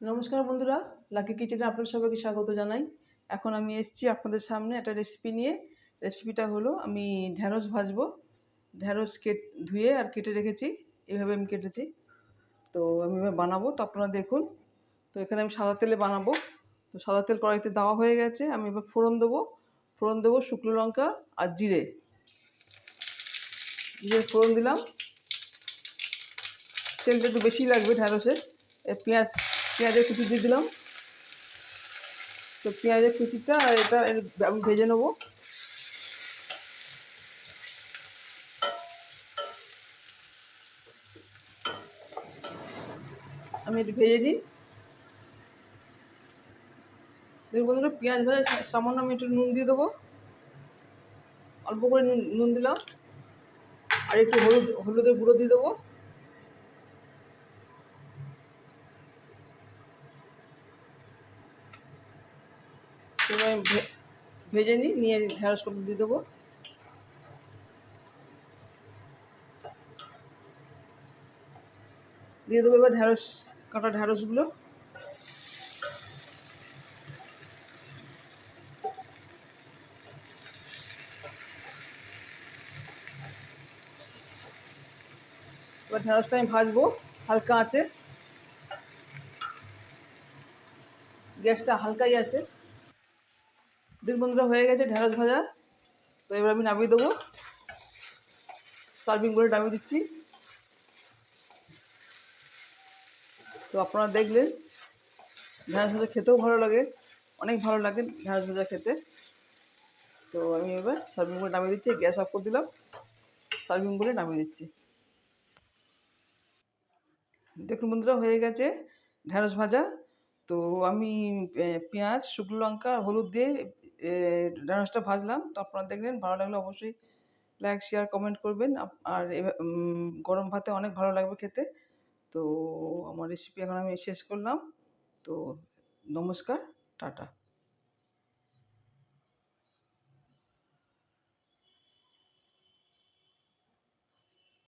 নমস্কার বন্ধুরা, লাকি কিচেনে আপনাদের সবাইকে স্বাগত জানাই। এখন আমি এসেছি আপনাদের সামনে একটা রেসিপি নিয়ে। রেসিপিটা হলো আমি ঢ্যাঁড়স ভাজবো। ঢ্যাঁড়স ধুয়ে আর কেটে রেখেছি। এভাবে আমি কেটেছি। তো আমি এভাবে বানাবো, তো আপনারা দেখুন। তো এখানে আমি সাদা তেলে বানাবো। তো সাদা তেল কড়াইতে দেওয়া হয়ে গেছে। আমি এবার ফোড়ন দেবো শুকনো লঙ্কা আর জিরে ফোড়ন দিলাম। তেলটা একটু বেশি লাগবে ঢ্যাঁড়সের। পেঁয়াজের কুচি দিয়ে দিলাম। তো পেঁয়াজের কুচিটা এটা আমি ভেজে নেবো। আমি একটু ভেজে দিই। দেখুন বন্ধুরা, পেঁয়াজ ভাজা সামান্য আমি একটু নুন দিয়ে দেবো। অল্প করে নুন দিলাম। আর একটু হলুদের গুঁড়ো দিয়ে দেবো। এবার আমি ভেজে নিয়ে ঢ্যাঁড়সগুলো দিয়ে দেবো। এবার কাটা ঢ্যাঁড়সগুলো। এবার ঢ্যাঁড়সটা আমি ভাজবো হালকা আছে। গ্যাসটা হালকাই আছে। দেখুন বন্ধুরা, হয়ে গেছে ঢ্যাঁড়স ভাজা। তো এবার আমি নামিয়ে দেবো। সার্ভিং করে নামিয়ে দিচ্ছি। তো আপনারা দেখলেন, ঢ্যাঁড়স ভাজা খেতেও ভালো লাগে, অনেক ভালো লাগে ঢ্যাঁড়স ভাজা খেতে। তো আমি এবার সার্ভিং করে নামিয়ে দিচ্ছি। গ্যাস অফ করে দিলাম। সার্ভিং করে নামিয়ে দিচ্ছি। দেখুন বন্ধুরা, হয়ে গেছে ঢ্যাঁড়স ভাজা। তো আমি পেঁয়াজ, শুকনো লঙ্কা, হলুদ দিয়ে ঢ্যাঁড়সটা ভাজলাম। তো আপনারা দেখলেন, ভালো লাগলে অবশ্যই লাইক, শেয়ার, কমেন্ট করবেন। আর গরম ভাতে অনেক ভালো লাগবে খেতে। তো আমার রেসিপি এখন আমি শেষ করলাম। তো নমস্কার, টাটা।